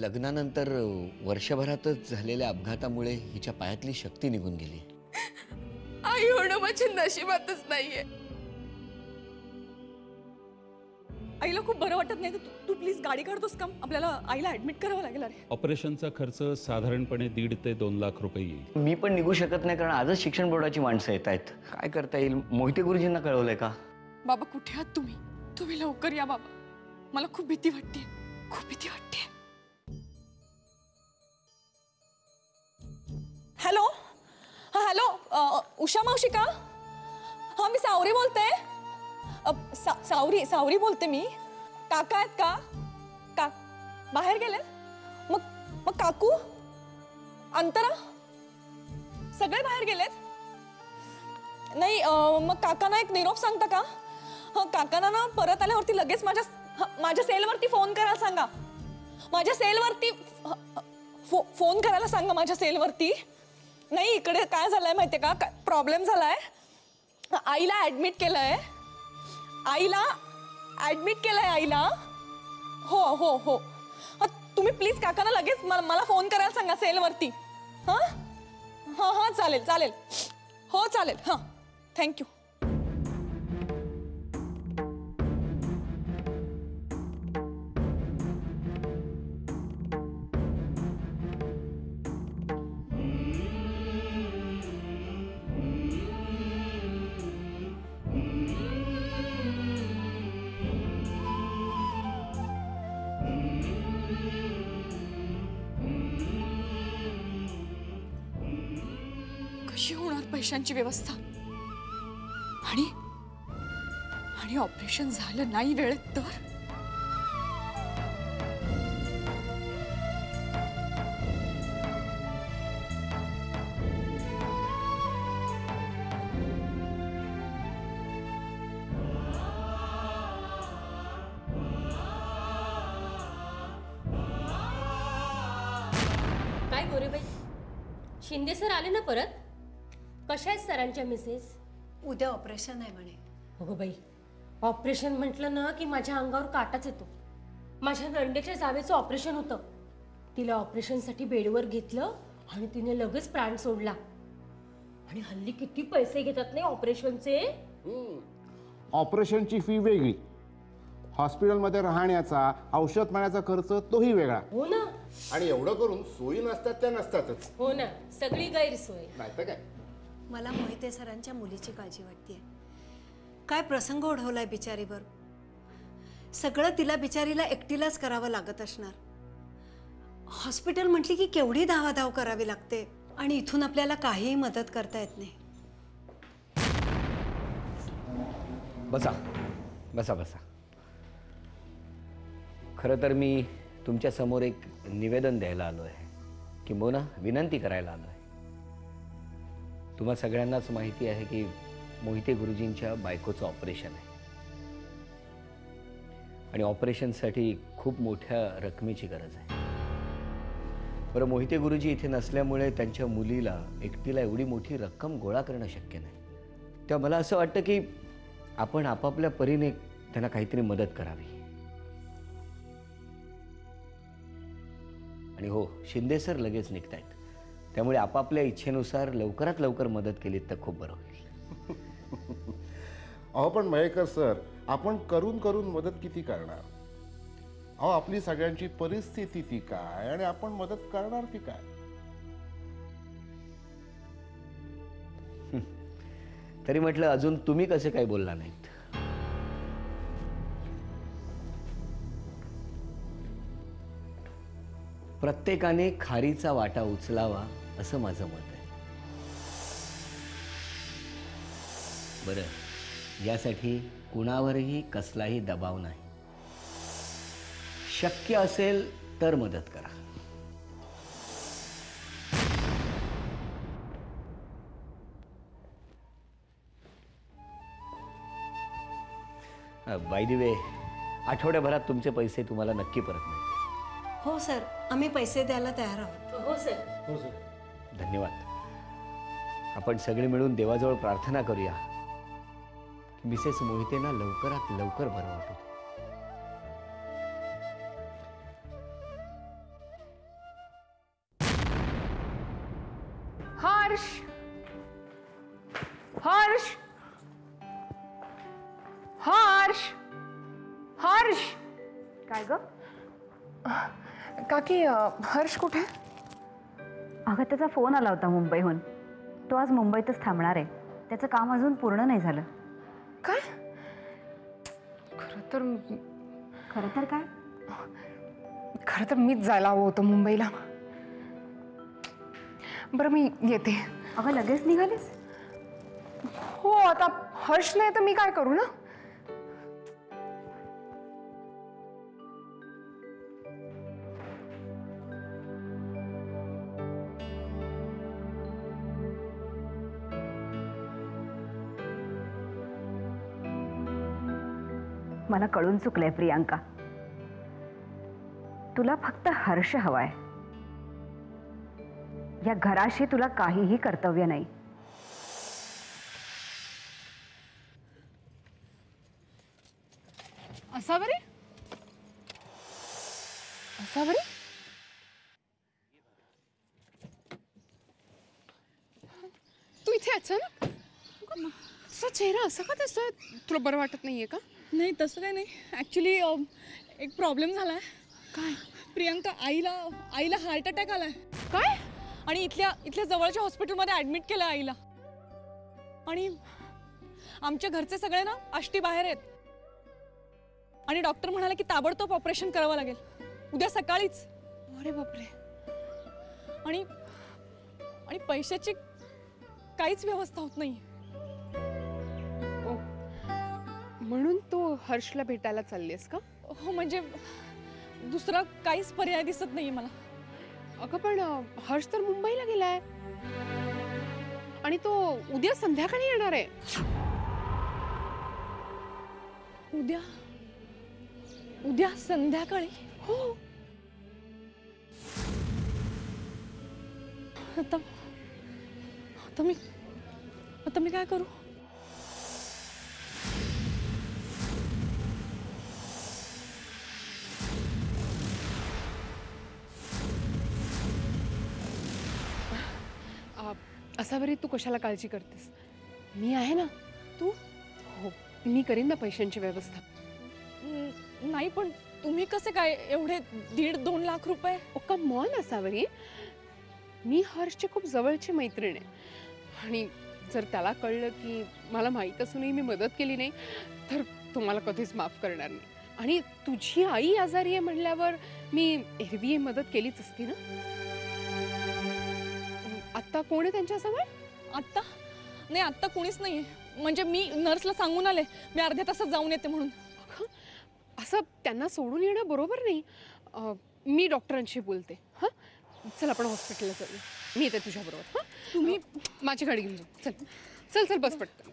लग्नानंतर वर्षभरातच झालेल्या अपघातामुळे हिच्या पायातली शक्ती निघून गेली. आई होणं माझ्या नशिबातच नाहीये. आईला खूप बरं वाटत नाही, तर तू प्लीज गाडी काढतोस का? आपल्याला आईला ऍडमिट करावं लागेल. अरे ऑपरेशनचा खर्च साधारणपणे 1.5 ते 2 लाख रुपये येईल. मी पण निघू शकत नाही, कारण आजच शिक्षण बोर्डाची माणसं येत आहेत. काय करता येईल? मोहिते गुरुजींना कळवलंय का? बाबा कुठे आहात तुम्ही? तुम्ही लवकर या बाबा, मला खूप भीती वाटते, खूप भीती वाटते. हॅलो, हा हॅलो, उषा मावशी का? हा मी सावरी बोलते. सावरी बोलते मी. काका आहेत का? बाहेर गेले? मग काकू, अंतरा सगळे बाहेर गेलेत? नाही, मग काकांना एक निरोप सांगता का? काकांना ना परत आल्यावरती लगेच माझ्या सेलवरती फोन करायला सांगा. माझ्या सेलवरती फोन करायला सांगा. माझ्या सेलवरती नाही. इकडे काय झालंय माहितीये का? प्रॉब्लेम झालाय. आईला ऍडमिट केलंय. आईला. हो. तुम्ही प्लीज काकांना लगेच मला फोन करायला सांगा सेलवरती. हा चालेल. हो चालेल. हां, थँक्यू. कशी होणार पैशांची व्यवस्था? आणि ऑपरेशन झालं नाही वेळेत तर? काय गोरेबाई, शिंदे सर आले ना परत? कशा आहेत सरांच्या मिसेस? उद्या ऑपरेशन आहे म्हणे. हो बाई, ऑपरेशन म्हटलं ना की माझ्या अंगावर काटाच येतो. माझ्या नंदेच्या जावेचं ऑपरेशन होतं. तिला ऑपरेशनसाठी बेडवर घेतलं आणि तिने लगेच प्राण सोडला. आणि हल्ली किती पैसे घेतात नाही ऑपरेशनचे. ऑपरेशनची फी वेगळी, हॉस्पिटलमध्ये राहण्याचा, औषध पाण्याचा खर्च तोही वेगळा. हो ना. आणि एवढं करून सोयी नसतात त्या नसतातच. हो ना, सगळी गैरसोय. नाही तर काय. मला मोहिते सरांच्या मुलीची काळजी वाटते. काय प्रसंग ओढवलाय बिचारीवर. सगळं तिला बिचारीला एकटीलाच करावं लागत असणार. हॉस्पिटल म्हटली की केवढी धावाधाव करावी लागते, आणि इथून आपल्याला काहीही मदत करता येत नाही. बसा. खरं तर मी तुमच्या समोर एक निवेदन द्यायला आलो आहे, किंबहुना विनंती करायला आलो आहे. तुम्हा सगळ्यांनाच माहिती आहे की मोहिते गुरुजींच्या बायकोचं ऑपरेशन आहे, आणि ऑपरेशनसाठी खूप मोठ्या रकमेची गरज आहे. बरं, मोहिते गुरुजी इथे नसल्यामुळे त्यांच्या मुलीला एकटीला एवढी मोठी रक्कम गोळा करणं शक्य नाही. तेव्हा मला असं वाटतं की आपण आपापल्या परीने त्यांना काहीतरी मदत करावी. आणि हो, शिंदे सर लगेच निघतायत, त्यामुळे आपापल्या इच्छेनुसार लवकरात लवकर मदत केली तर खूप बरं होईल. अहो पण मयेकर सर, आपण करून मदत किती करणार? अहो आपली सगळ्यांची परिस्थिती ती काय, आणि आपण मदत करणार ती काय? तरी म्हटलं अजून तुम्ही कसे काही बोलला नाहीत. प्रत्येकाने खारीचा वाटा उचलावा असं माझं मत आहे. बरं, यासाठी कुणावरही कसलाही दबाव नाही. शक्य असेल तर मदत करा. बाय द वे, आठवड्याभरात तुमचे पैसे तुम्हाला नक्की परत मिळतील. हो सर, आम्ही पैसे द्यायला तयार आहोत. हो सर. धन्यवाद. आपण सगळे मिळून देवाजवळ प्रार्थना करूया की मिसेस मोहितेंना लवकरात लवकर बरं वाटू. हर्ष हर्ष हर्ष हर्ष काय ग? काकी हर्ष कुठे? अगं त्याचा फोन आला होता मुंबईहून. तो आज मुंबईतच थांबणार आहे. त्याचं काम अजून पूर्ण नाही झालं. काय? खरं तर काय? खरं तर मीच जायला हवं होतं मुंबईला. बरं मी येते. अगं लगेच निघालीस? हो, आता हर्ष नाही तर मी काय करू ना. मला कळून चुकलंय प्रियांका. तुला फक्त हर्ष हवाय. या घराशी तुला काहीही कर्तव्य नाही. असावरी असावरी तू इथे अचानक? तुझा चेहरा असा का दिसतोय? तुला बरं वाटत नाहीये का? नाही तसं काही नाही. ॲक्च्युली एक प्रॉब्लेम झाला आहे. काय? प्रियांका आईला हार्ट अटॅक आलाय. काय? आणि इथल्या जवळच्या हॉस्पिटलमध्ये ॲडमिट केलं आईला. आणि आमच्या घरचे सगळे ना आष्टी बाहेर आहेत. आणि डॉक्टर म्हणाले की ताबडतोब ऑपरेशन करावं लागेल उद्या सकाळीच. अरे बापरे. आणि पैशाची काहीच व्यवस्था होत नाही. म्हणून तू हर्षला भेटायला चाललीस का? हो, म्हणजे दुसरा काहीच पर्याय दिसत नाही मला. अगं पण हर्ष तर मुंबईला गेलाय आणि तो उद्या संध्याकाळी येणार आहे. उद्या संध्याकाळी? हो. आता मी काय करू? असावरी तू कशाला काळजी करतेस? मी आहे ना. तू? हो, मी करीन ना पैशांची व्यवस्था. नाही, पण तुम्ही कसे काय एवढे 1.5-2 लाख रुपये? कम ऑन असावरी, मी हर्षची खूप जवळची मैत्रीण आहे. आणि जर त्याला कळलं की मला माहीत असूनही मी मदत केली नाही तर तो मला कधीच माफ करणार नाही. आणि तुझी आई आजारी आहे म्हणल्यावर मी एरवी मदत केलीच असती ना. आत्ता कोण आहे त्यांच्याजवळ? आत्ता नाही, आत्ता कोणीच नाहीये. म्हणजे मी नर्सला सांगून आले मी अर्ध्या तासात जाऊन येते म्हणून. असं त्यांना सोडून येणं बरोबर नाही. मी डॉक्टरांशी बोलते. हां, चल आपण हॉस्पिटलला जाऊया. मी येते तुझ्याबरोबर. हां, तुम्ही माझी गाडी घेऊन जाऊ. चल चल चल, बस पटकन.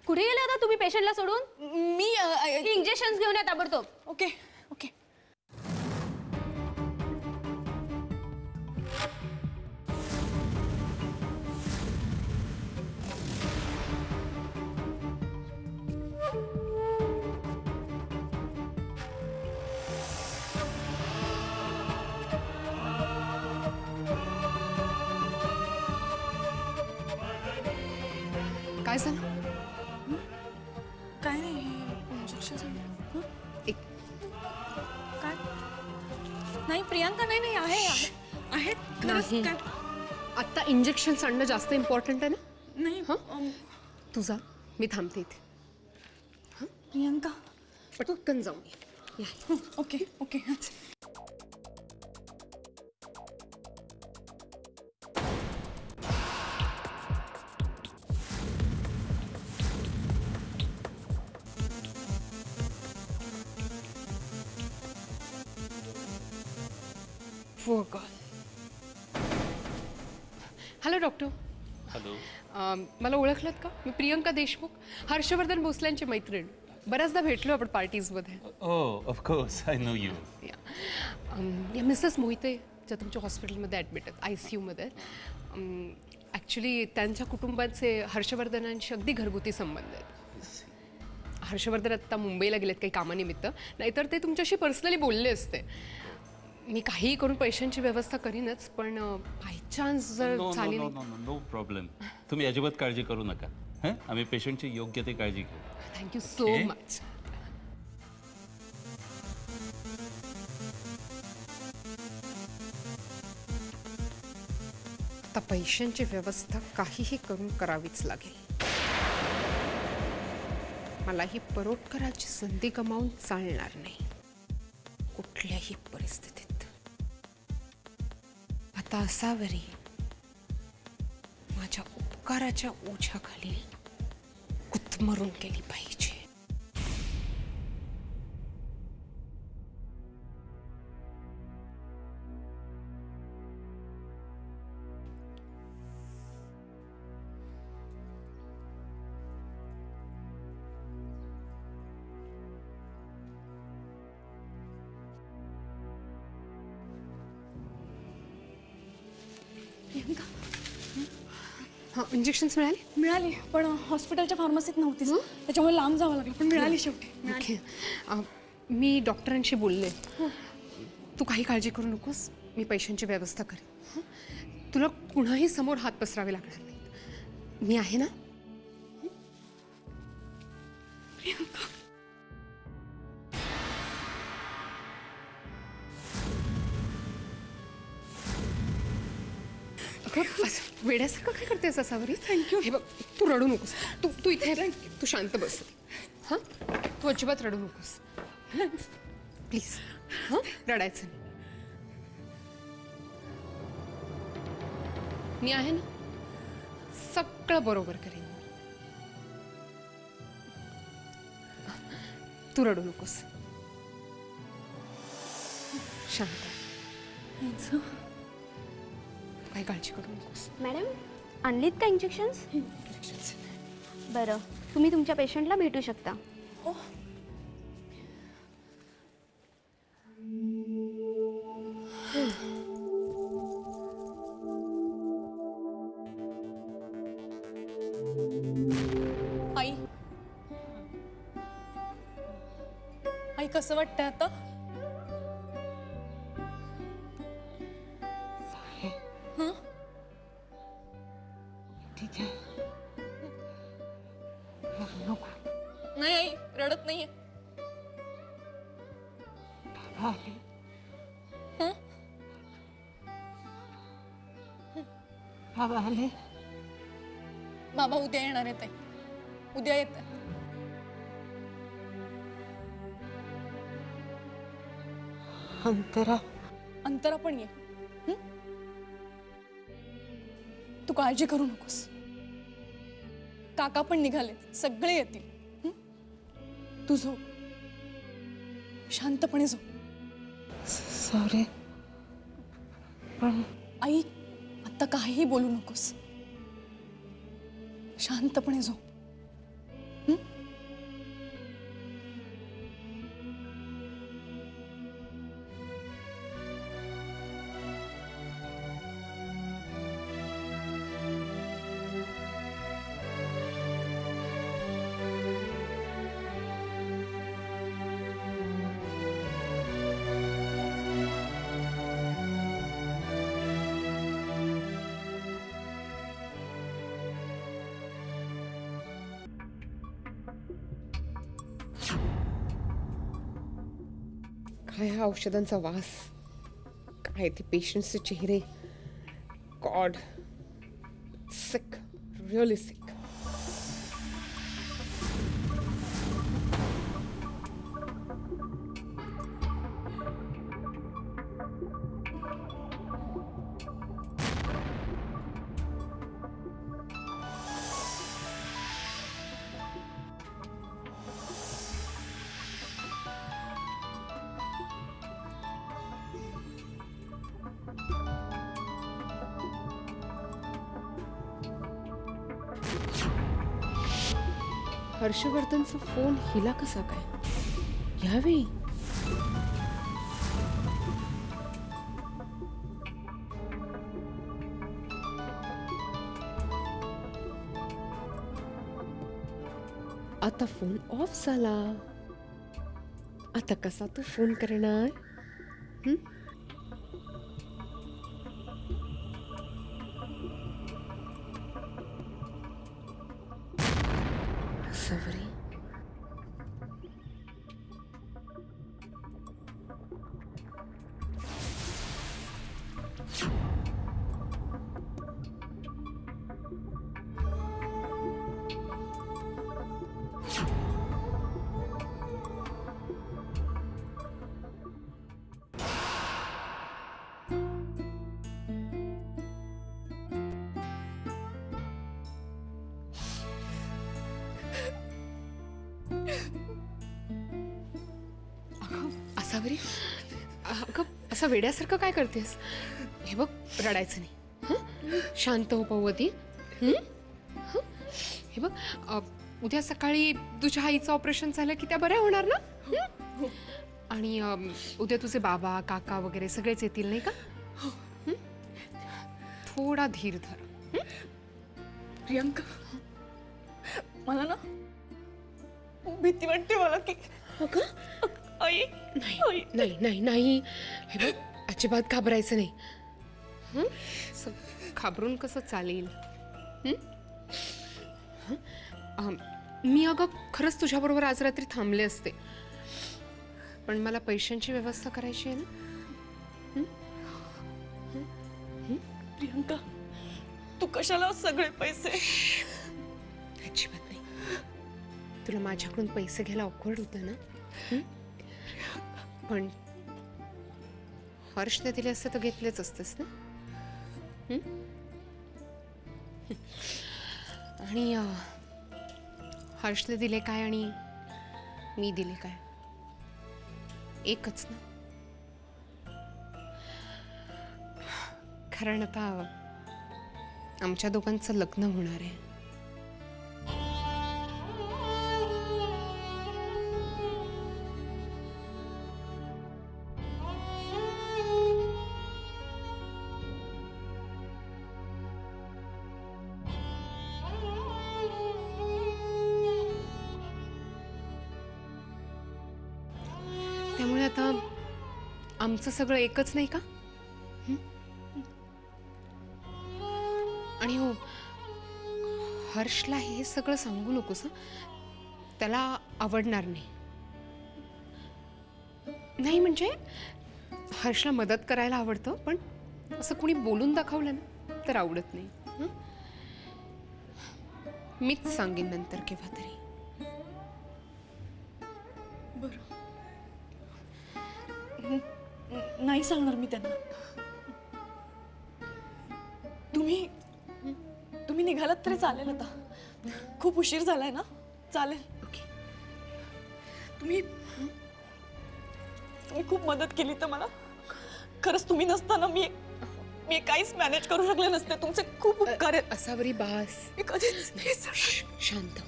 कुठे गेले आता तुम्ही पेशंटला सोडून? मी इंजेक्शन घेऊन या ताबडतोब. Okay okay. काय झालं? काय नाही, इंजेक्शन एक काय? नाही प्रियांका, नाही आहेत खरंच. नाही. काय? आत्ता इंजेक्शन आणणं जास्त इम्पॉर्टंट आहे ना. नाही तू जा, मी थांबते इथे. प्रियांका, पटकन जाऊन ये. Okay okay. Hello doctor. Hello. मला ओळखलत का? मी प्रियंका देशमुख, हर्षवर्धन भोसल्यांची मैत्रीण. बऱ्याचदा भेटलो आपण पार्टीजमध्ये. ओ ऑफकोर्स आय नो यू. या मिसेस मोहिते ज्या तुमच्या हॉस्पिटलमध्ये ॲडमिट आहेत, ICUमध्ये. ॲक्च्युली त्यांच्या कुटुंबाचे हर्षवर्धनांशी अगदी घरगुती संबंध आहेत. हर्षवर्धन आत्ता मुंबईला गेलेत काही कामानिमित्त, नाहीतर ते तुमच्याशी पर्सनली बोलले असते. मी काहीही करून पैशांची व्यवस्था करीनच, पण बाय चान्स जर नो झाली नो नाही. No no no problem. तुम्ही अजिबात काळजी करू नका. हं, आम्ही पेशंटची योग्य ते काळजी घेऊ. Thank you so Okay. मच. आता पैशांची व्यवस्था काहीही करून करावीच लागेल. मला ही परोपकाराची संधी गमावून चालणार नाही कुठल्याही परिस्थितीत. आता असावरी माझ्या उपकाराच्या ओझ्याखाली गुदमरून गेली पाहिजे. हां, इंजेक्शन्स मिळाले? मिळाली, पण हॉस्पिटलच्या फार्मसीत नव्हतीच, त्याच्यामुळे लांब जावं लागलं, पण मिळाली शेवटी. ओके. मी डॉक्टरांशी बोलले. तू काही काळजी करू नकोस, मी पैशांची व्यवस्था करेन. तुला कुणाही समोर हात पसरावे लागणार नाहीत. मी आहे ना. वेड्यासारखं काय करतेस असावरी? थँक्यू. हे बघ, तू रडू नकोस. तू इथे राह, तू शांत बस. हां, तू अजिबात रडू नकोस प्लीज. हां, रडायचं नाही. मी आहे ना, सगळं बरोबर करेन. तू रडू नकोस, शांत. काही काळजी करू नकोस. मॅडम, आणलीत का इंजेक्शन्स? बरं, तुम्ही तुमच्या पेशंटला भेटू शकता. आई, आई कसं वाटतंय आता? नाही आई, रडत नाहीये. बाबा उद्या येणार आहेत आई, उद्या येत आहेत. अंतरा पण ये. तू काळजी करू नकोस, काका पण निघालेत, सगळे येतील. तू झोप, शांतपणे झोप. सॉरी, पण आई आता काहीही बोलू नकोस, शांतपणे झोप. काय हा औषधांचा वास, काय ते पेशंट्सचे चेहरे. गॉड, सिक, रिअली सिक. हर्षवर्धनचा फोन हिला कसा काय यावेळी? आता फोन ऑफ झाला. आता कसा तू फोन करणार? सवरी असावरी अगं असं वेड्यासारखं काय करतेस? हे बघ रडायचं नाही. हं? शांत हो पवती. हे बघ उद्या सकाळी तुझ्या आईचं ऑपरेशन झालं की त्या बऱ्या होणार ना? आणि उद्या तुझे बाबा काका वगैरे सगळेच येतील नाही का? थोडा धीर धर. प्रियंका मला ना भीती वाटते मला की आई नाही नाही नाही नाही. हे बघ अजिबात घाबरायचं नाही. घाबरून कसं चालेल? मी अगं खरंच तुझ्याबरोबर आज रात्री थांबले असते, पण मला पैशांची व्यवस्था करायची आहे ना. प्रियंका तू कशाला सगळे पैसे? अजिबात नाही. तुला माझ्याकडून पैसे घ्यायला ऑकवर्ड होतं ना, पण हर्षने दिले असते तर घेतलेच असतेस ना. आणि हर्षने दिले काय आणि मी दिले काय एकच ना. कारण आता आमच्या दोघांचं लग्न होणार आहे. त्यामुळे आता आमचं सगळं एकच नाही का? आणि हो हर्षला हे सगळं सांगू नकोस. त्याला आवडणार नाही. नाही म्हणजे हर्षला मदत करायला आवडतं, पण असं कुणी बोलून दाखवलं ना तर आवडत नाही. मीच सांगेन नंतर केव्हा तरी. नाही सांगणार मी त्यांना. तुम्ही निघालात तरी चालेल. आता खूप उशीर झालाय ना. चालेल. ओके. तुम्ही खूप मदत केली तर मला. खरंच तुम्ही नसताना मी काहीच मॅनेज करू शकले नसते. तुमचे खूप उपकार आहेत. असावरी बास. शांत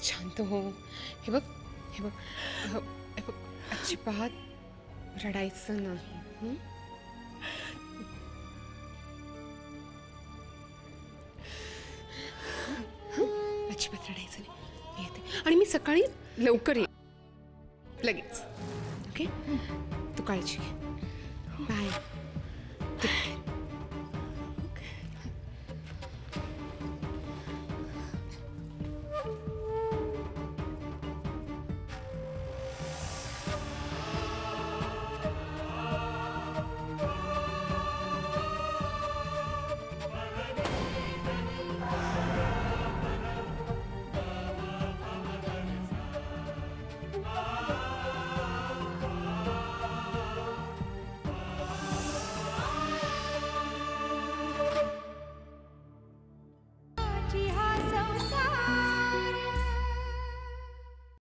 शांत हो. हे बघ हे बघ हे बघ अजिबात रडायचं नाही. अजिबात रडायचं नाही. मी येते आणि मी सकाळी लवकर येईल.